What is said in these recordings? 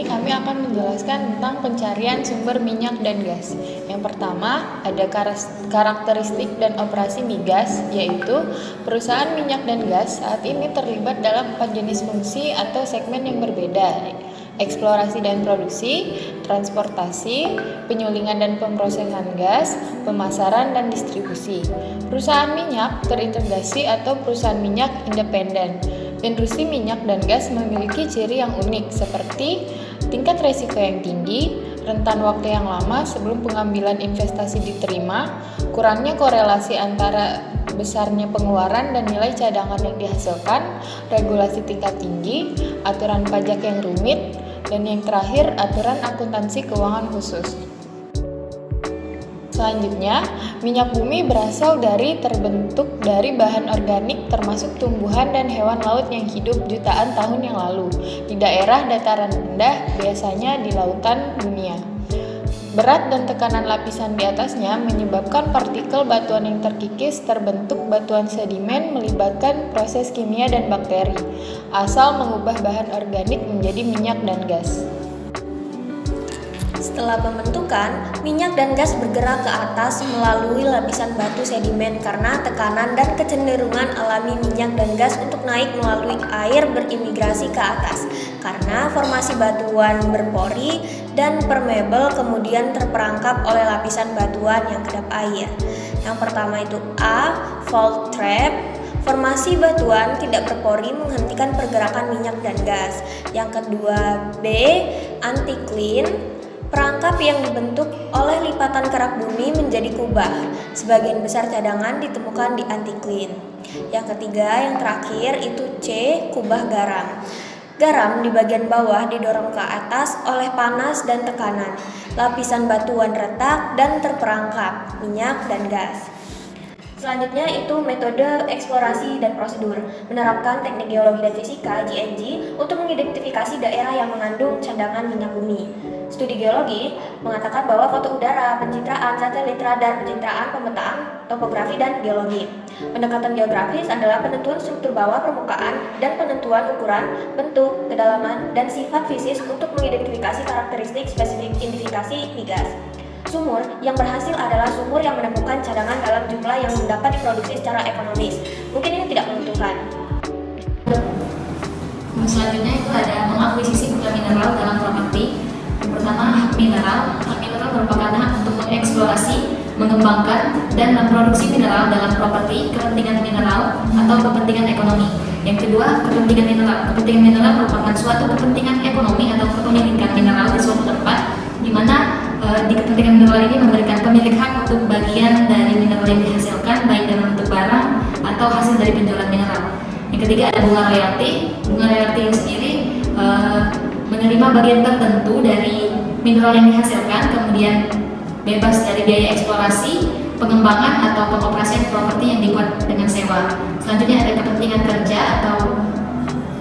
ini kami akan menjelaskan tentang pencarian sumber minyak dan gas. Yang pertama, ada karakteristik dan operasi migas, yaitu perusahaan minyak dan gas saat ini terlibat dalam 4 jenis fungsi atau segmen yang berbeda: eksplorasi dan produksi, transportasi, penyulingan dan pemrosesan gas, pemasaran dan distribusi. Perusahaan minyak terintegrasi atau perusahaan minyak independen. Industri minyak dan gas memiliki ciri yang unik seperti tingkat risiko yang tinggi, rentan waktu yang lama sebelum pengambilan investasi diterima, kurangnya korelasi antara besarnya pengeluaran dan nilai cadangan yang dihasilkan, regulasi tingkat tinggi, aturan pajak yang rumit, dan yang terakhir aturan akuntansi keuangan khusus. Selanjutnya, minyak bumi berasal terbentuk dari bahan organik termasuk tumbuhan dan hewan laut yang hidup jutaan tahun yang lalu di daerah dataran rendah, biasanya di lautan dunia. Berat dan tekanan lapisan di atasnya menyebabkan partikel batuan yang terkikis terbentuk batuan sedimen melibatkan proses kimia dan bakteri, asal mengubah bahan organik menjadi minyak dan gas. Setelah pembentukan, minyak dan gas bergerak ke atas melalui lapisan batu sedimen karena tekanan dan kecenderungan alami minyak dan gas untuk naik melalui air berimigrasi ke atas. Karena formasi batuan berpori dan permeable kemudian terperangkap oleh lapisan batuan yang kedap air. Yang pertama itu A. Fault trap. Formasi batuan tidak berpori menghentikan pergerakan minyak dan gas. Yang kedua B. Anticline. Perangkap yang dibentuk oleh lipatan kerak bumi menjadi kubah. Sebagian besar cadangan ditemukan di anticline. Yang ketiga, yang terakhir itu C. Kubah garam. Garam di bagian bawah didorong ke atas oleh panas dan tekanan. Lapisan batuan retak dan terperangkap minyak dan gas. Selanjutnya itu metode eksplorasi dan prosedur, menerapkan teknik geologi dan fisika (GNG) untuk mengidentifikasi daerah yang mengandung cadangan minyak bumi. Studi geologi mengatakan bahwa foto udara, pencitraan, satelit, radar, pencitraan, pemetaan, topografi, dan geologi. Pendekatan geografis adalah penentuan struktur bawah permukaan dan penentuan ukuran, bentuk, kedalaman, dan sifat fisis untuk mengidentifikasi karakteristik spesifik identifikasi migas. Sumur yang berhasil adalah sumur yang menemukan cadangan dalam jumlah yang dapat diproduksi secara ekonomis. Mungkin ini tidak menentukan. Selanjutnya itu ada mengakuisisi bukan mineral dalam properti. Yang pertama, hak mineral. Hak mineral merupakan hak untuk mengeksplorasi, mengembangkan, dan memproduksi mineral dalam properti, kepentingan mineral, atau kepentingan ekonomi. Yang kedua, kepentingan mineral. Kepentingan mineral merupakan suatu kepentingan ekonomi atau kepemilikan mineral di suatu tempat, di mana di kepentingan mineral ini memberikan pemilik hak untuk bagian dari mineral yang dihasilkan, baik dalam bentuk barang atau hasil dari penjualan mineral. Yang ketiga ada bunga royalti. Bunga royalti yang sendiri menerima bagian tertentu dari mineral yang dihasilkan, kemudian bebas dari biaya eksplorasi, pengembangan atau pengoperasian properti yang dibuat dengan sewa. Selanjutnya ada kepentingan kerja atau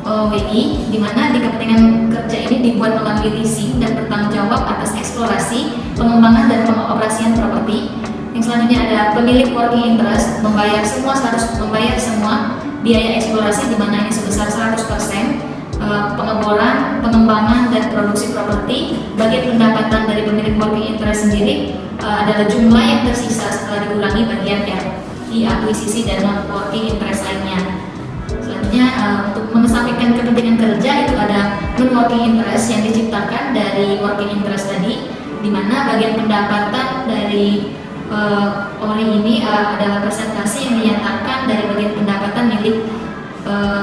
WI, di mana di kepentingan kerja ini dibuat melalui leasing dan bertanggung jawab atas eksplorasi, pengembangan dan pengoperasian properti. Yang selanjutnya ada pemilik working interest, membayar semua biaya eksplorasi, di mana ini sebesar 100%, pengeboran, pengembangan dan produksi properti. Bagian pendapatan dari pemilik working interest sendiri adalah jumlah yang tersisa setelah dikurangi bagian yang diakuisisi dan non-working interest lainnya. Selanjutnya untuk mengesampingkan kepentingan kerja itu ada non-working interest yang diciptakan dari working interest tadi, di mana bagian pendapatan dari orang ini adalah presentasi yang dinyatakan dari bagian pendapatan milik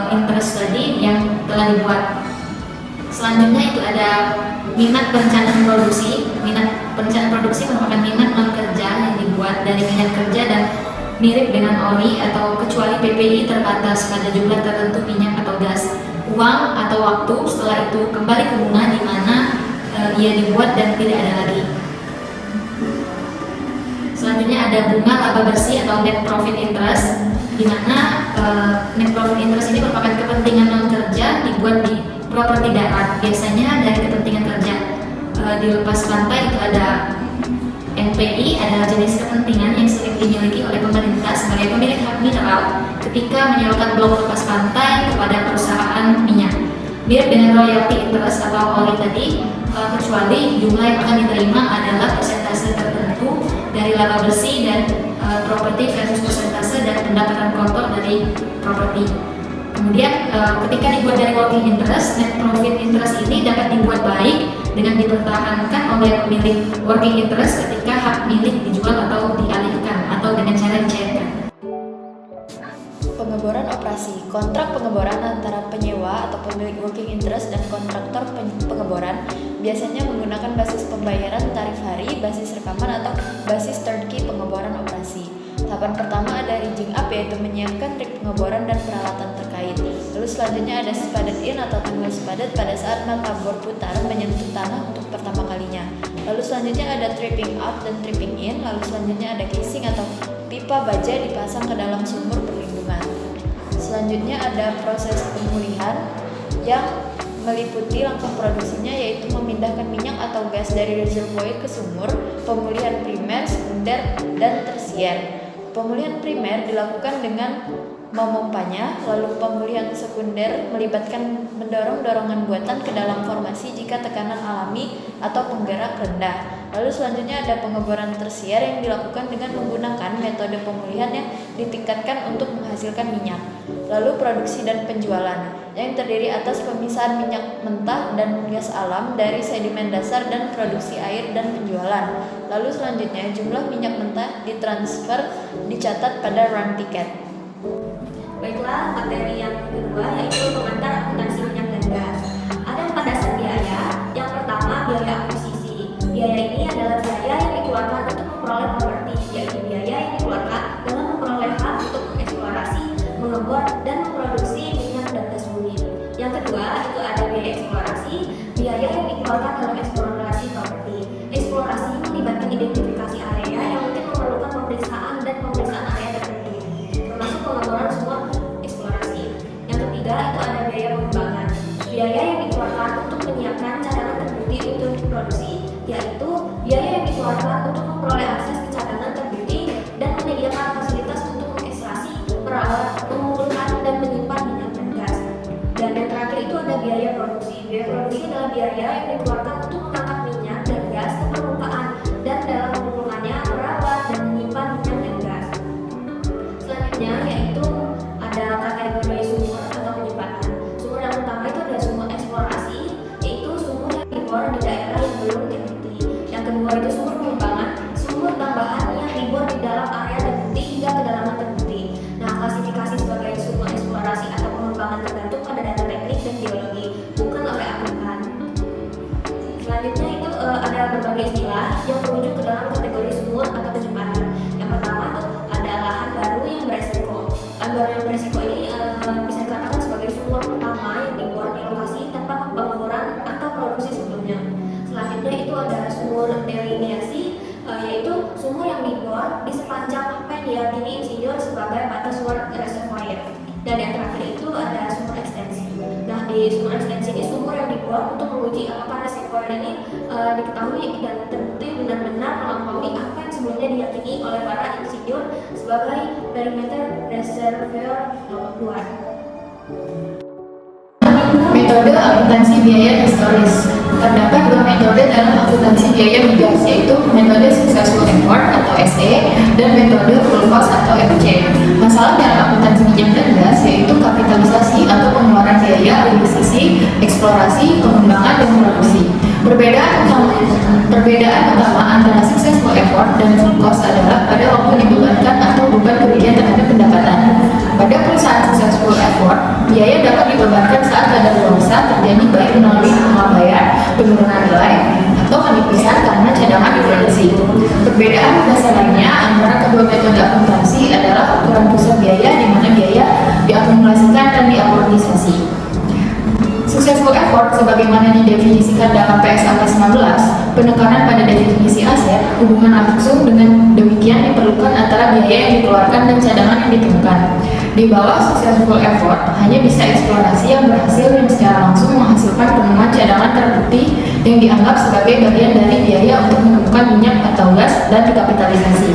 interest tadi yang telah dibuat. Selanjutnya itu ada minat perencanaan produksi. Minat perencanaan produksi merupakan minat non kerja yang dibuat dari minat kerja dan mirip dengan ORI atau kecuali PPI terbatas pada jumlah tertentu minyak atau gas, uang atau waktu, setelah itu kembali ke bunga di mana ia dibuat dan tidak ada lagi. Selanjutnya ada bunga laba bersih atau net profit interest, di mana net profit interest ini merupakan kepentingan non kerja dibuat di properti darat, biasanya dari kepentingan kerja. Di lepas pantai itu ada NPI, adalah jenis kepentingan yang sering dimiliki oleh pemerintah sebagai pemilik hak mineral ketika menyewakan blok lepas pantai kepada perusahaan minyak. mirip dengan royalty interest atau ORI tadi, kecuali jumlah yang akan diterima adalah persentase tertentu dari laba bersih dan properti versus persentase dan pendapatan kotor dari properti. Kemudian ketika dibuat dari working interest, net profit interest ini dapat dibuat baik dengan dipertahankan oleh pemilik working interest ketika hak milik dijual atau dialihkan atau dengan cara dicairkan. Pengeboran operasi. Kontrak pengeboran antara penyewa atau pemilik working interest dan kontraktor pengeboran biasanya menggunakan basis pembayaran tarif hari, basis rekaman atau basis turnkey pengeboran operasi. Tahapan pertama ada rigging up, yaitu menyiapkan rig pengeboran dan peralatan terkait. Lalu selanjutnya ada spudded in atau tunggul spudded pada saat mata bor putar menyentuh tanah untuk pertama kalinya. Lalu selanjutnya ada tripping out dan tripping in. Lalu selanjutnya ada casing atau pipa baja dipasang ke dalam sumur perlindungan. Selanjutnya ada proses pemulihan yang meliputi langkah produksinya, yaitu memindahkan minyak atau gas dari reservoir ke sumur, pemulihan primer, sekunder, dan tersier. Pemulihan primer dilakukan dengan memompanya, lalu pemulihan sekunder melibatkan mendorong dorongan buatan ke dalam formasi jika tekanan alami atau penggerak rendah. Lalu selanjutnya ada pengeboran tersier yang dilakukan dengan menggunakan metode pemulihan yang ditingkatkan untuk menghasilkan minyak. Lalu produksi dan penjualan yang terdiri atas pemisahan minyak mentah dan gas alam dari sedimen dasar dan produksi air dan penjualan. Lalu selanjutnya jumlah minyak mentah ditransfer dicatat pada run ticket. Baiklah, materi yang kedua yaitu pengantar akuntansi minyak dan gas. Ada 4 dasar biaya. Yang pertama, biaya akuisisi. Biaya ini adalah biaya yang dikeluarkan untuk memperoleh properti, yaitu biaya yang dikeluarkan dalam memperoleh hak untuk mengeksplorasi, mengebor, dan memproduksi minyak dan gas bumi. Yang kedua, itu ada biaya eksplorasi. Biaya yang dikeluarkan dalam eksplorasi properti. Eksplorasi melibatkan identifikasi area yang mungkin memerlukan pemeriksaan dan pemeriksaan area tertentu, termasuk pengeboran sumur eksplorasi. Yang ketiga, itu ada biaya pengembangan. Biaya yang dikeluarkan untuk menyiapkan cadangan terbukti untuk produksi, yaitu biaya yang dikeluarkan untuk memperoleh akses ke cadangan terbukti dan menyediakan fasilitas untuk mengekstraksi, merawat, mengumpulkan, dan menyimpan minyak dan gas. Dan yang terakhir itu ada biaya produksi. Biaya produksi adalah biaya yang dikeluarkan untuk mengangkat minyak dan gas ke permukaan dan dalam mengumpulkannya, merawat, dan menyimpan minyak dan gas. Selanjutnya yaitu ada kategori sumur atau penyimpanan. Sumur yang pertama itu ada sumur eksplorasi, yaitu sumur yang dibor di daerah yang belum terbukti. Yang kedua itu sumur pengembangan, sumur tambahan yang dibor di dalam area terbukti hingga kedalaman terbukti. Nah, klasifikasi sebagai sumur eksplorasi atau pengembangan tergantung pada data teknik dan geologi, bukan oleh akuntan. Selanjutnya itu ada berbagai istilah yang merujuk ke dalam kategori sumur atau penyimpanan. Yang pertama itu ada lahan baru yang beresiko. Lahan baru yang beresiko ini bisa dikatakan sebagai sumur pertama yang dibor di lokasi tanpa pengeboran atau produksi sebelumnya. Selanjutnya itu ada sumur delineasi, yaitu sumur yang dibor di sepanjang apa yang diyakini insinyur sebagai batas luar reservoir. Dan yang terakhir itu ada sumur ekstensi. Nah, di sumur ekstensi ini sumur yang dibor untuk menguji apakah reservoir ini diketahui dan terbukti benar-benar melampaui apa yang sebelumnya diyakini oleh para insinyur sebagai perimeter reservoir luar. Metode akuntansi biaya historis. Terdapat 2 metode dalam akuntansi biaya migas, yaitu metode successful effort atau SE dan metode full cost atau FC. Masalah dalam akuntansi minyak dan gas yaitu kapitalisasi atau pengeluaran biaya akuisisi, eksplorasi, pengembangan, dan produksi. Perbedaan utama antara successful effort dan full cost adalah pada waktu dibebankan atau beban kerugian terhadap pendapatan. Pada perusahaan successful effort, biaya dapat dibebankan saat kadaluarsa terjadi baik melalui pengabaian, penurunan nilai, atau penipisan karena cadangan diproduksi. Perbedaan dasar lainnya antara kedua metode akuntansi adalah ukuran pusat biaya, di mana biaya diakumulasikan dan diamortisasi. Successful effort sebagaimana didefinisikan dalam PSAK 19, penekanan pada definisi aset, hubungan langsung dengan demikian diperlukan antara biaya yang dikeluarkan dan cadangan yang ditemukan. Di bawah successful effort, hanya bisa eksplorasi yang berhasil dan secara langsung menghasilkan penemuan cadangan terbukti yang dianggap sebagai bagian dari biaya untuk menemukan minyak atau gas dan dikapitalisasi.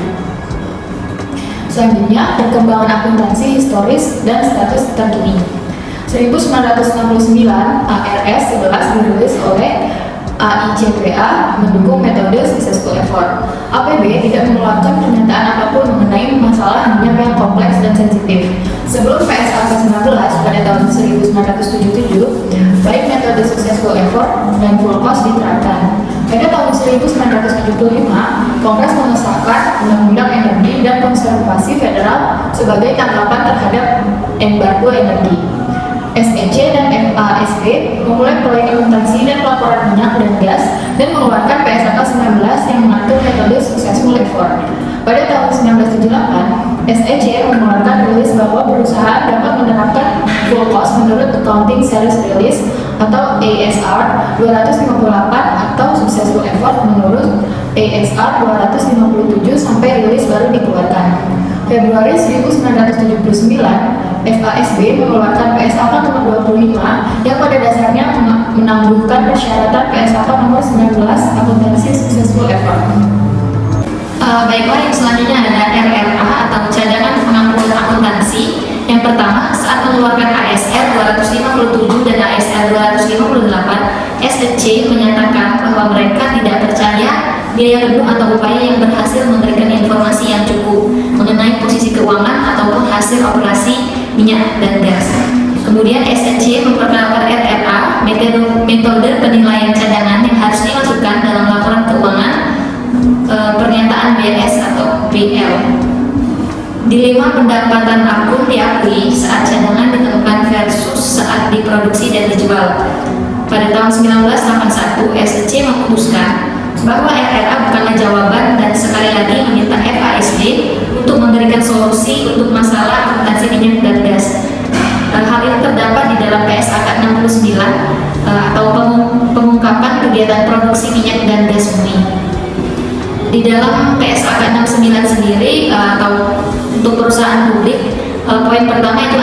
Selanjutnya, perkembangan akuntansi historis dan status terkini. 1969, ARS 11 dirilis oleh AICPA mendukung metode successful effort. APB tidak mengeluarkan pernyataan apapun mengenai masalah minyak yang kompleks dan sensitif. Sebelum PSAK 19 pada tahun 1977, baik metode successful effort dan full cost diterapkan. Pada tahun 1975, Kongres mengesahkan Undang-Undang Energi dan Konservasi Federal sebagai tanggapan terhadap embargo energi. SEC dan FASB memulai proyek akuntansi dan pelaporan minyak dan gas dan mengeluarkan PSAK 19 yang mengatur metode successful effort. Pada tahun 1978, SEC mengeluarkan rilis bahwa perusahaan dapat menerapkan full cost menurut Accounting Sales Release atau ASR 258 atau successful effort menurut ASR 257 sampai rilis baru dikeluarkan. Februari 1979, FASB mengeluarkan PSAK nomor 25 yang pada dasarnya menangguhkan persyaratan PSAK nomor 19 akuntansi successful effort. Baiklah, yang selanjutnya ada RRA atau cadangan pengampunan akuntansi. Yang pertama, saat mengeluarkan ASR 257 dan ASR 258, SEC menyatakan bahwa mereka tidak percaya biaya penuh atau upaya yang berhasil memberikan informasi yang cukup mengenai posisi keuangan ataupun hasil operasi minyak dan gas. Kemudian SEC memperkenalkan RRA, metode penilaian cadangan yang harus dimasukkan dalam laporan keuangan pernyataan BS atau BL. Dilema pendapatan akun diakui saat cadangan ditemukan versus saat diproduksi dan dijual. Pada tahun 1981, SEC memutuskan bahwa RRA bukanlah jawaban dan sekali lagi meminta FASB untuk memberikan solusi untuk masalah akuntansi minyak dan gas. Hal ini terdapat di dalam PSAK 69 atau pengungkapan kegiatan produksi minyak dan gas bumi. Di dalam PSAK 69 sendiri atau untuk perusahaan publik, poin pertama itu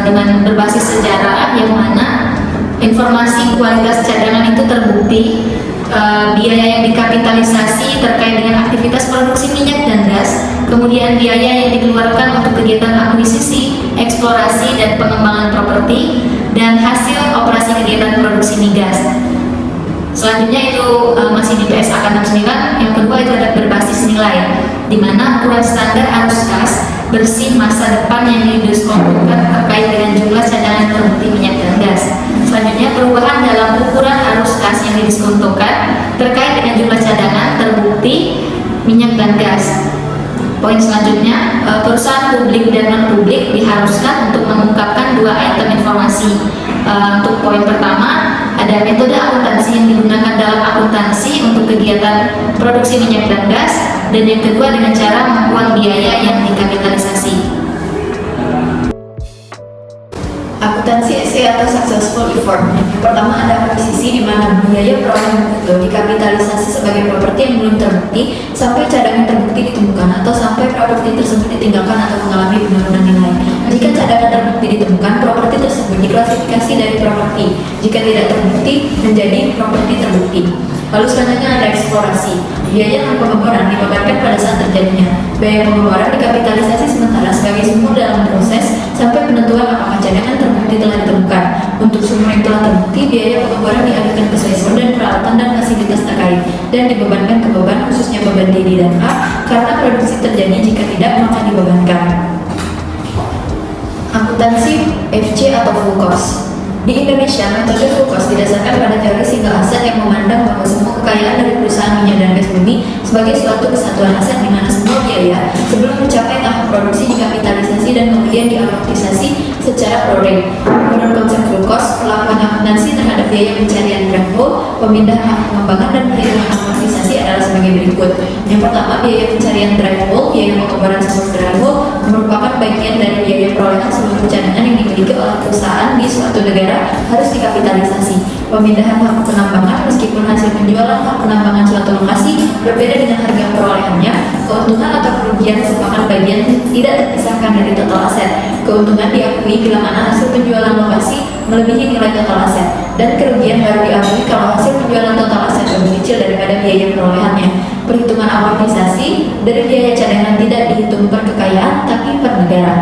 dengan berbasis sejarah yang mana informasi kualitas cadangan itu terbukti, biaya yang dikapitalisasi terkait dengan aktivitas produksi minyak dan gas, kemudian biaya yang dikeluarkan untuk kegiatan akuisisi, eksplorasi dan pengembangan properti, dan hasil operasi kegiatan produksi migas. Selanjutnya itu masih di PSAK 69, yang kedua itu ada berbasis nilai, di mana ukuran standar arus kas bersih masa depan yang didiskontokan terkait dengan jumlah cadangan terbukti minyak dan gas. Selanjutnya perubahan dalam ukuran arus kas yang didiskontokan terkait dengan jumlah cadangan terbukti minyak dan gas. Poin selanjutnya, perusahaan publik dan non-publik diharuskan untuk mengungkapkan dua item informasi. Untuk poin pertama, ada metode akuntansi yang digunakan dalam akuntansi untuk kegiatan produksi minyak dan gas, dan yang kedua dengan cara membuang biaya yang dikapitalisasi. Akuntansi SE atau successful effort. Yang pertama ada akuisisi, di mana biaya perolehan itu dikapitalisasi sebagai properti yang belum terbukti sampai cadangan terbukti ditemukan atau sampai properti tersebut ditinggalkan atau mengalami penurunan nilai. Jika cadangan terbukti ditemukan, properti tersebut diklasifikasi dari properti. Jika tidak terbukti, menjadi properti terbukti. Lalu selanjutnya ada eksplorasi. Biaya pengeboran dibebankan pada saat terjadinya. Biaya pengeboran dikapitalisasi sementara sebagai sumur dalam proses sampai penentuan apakah cadangan terbukti telah ditemukan. Untuk sumur yang telah terbukti, biaya pengeboran dialihkan ke siswa dan peralatan dan fasilitas terkait dan dibebankan ke beban, khususnya beban D dan A, karena produksi terjadi. Jika tidak, maka dibebankan. Akuntansi FC atau full cost. Di Indonesia, metode full cost didasarkan pada teori single aset yang memandang bahwa semua kekayaan dari perusahaan minyak dan gas bumi sebagai suatu kesatuan aset di mana semua biaya sebelum mencapai tahap produksi dikapitalisasi dan kemudian diamortisasi secara pro-rate. Menurut konsep full cost, pelakuan akuntansi terhadap biaya pencarian threshold, pemindahan hak pengembangan dan perhitungan amortisasi adalah sebagai berikut. Yang pertama, biaya pencarian threshold, biaya pengeboran sumur threshold merupakan bagian dari biaya perolehan seluruh cadangan yang dimiliki oleh perusahaan di suatu negara harus dikapitalisasi. Pemindahan hak penambangan, meskipun hasil penjualan hak penambangan suatu lokasi berbeda dengan harga perolehannya, keuntungan atau kerugian merupakan bagian tidak terpisahkan dari total aset. Keuntungan diakui bila mana hasil penjualan lokasi melebihi nilai total aset, dan kerugian baru diakui kalau hasil penjualan total aset lebih kecil daripada biaya perolehannya. Perhitungan amortisasi dari biaya cadangan tidak dihitung per kekayaan tapi per negara.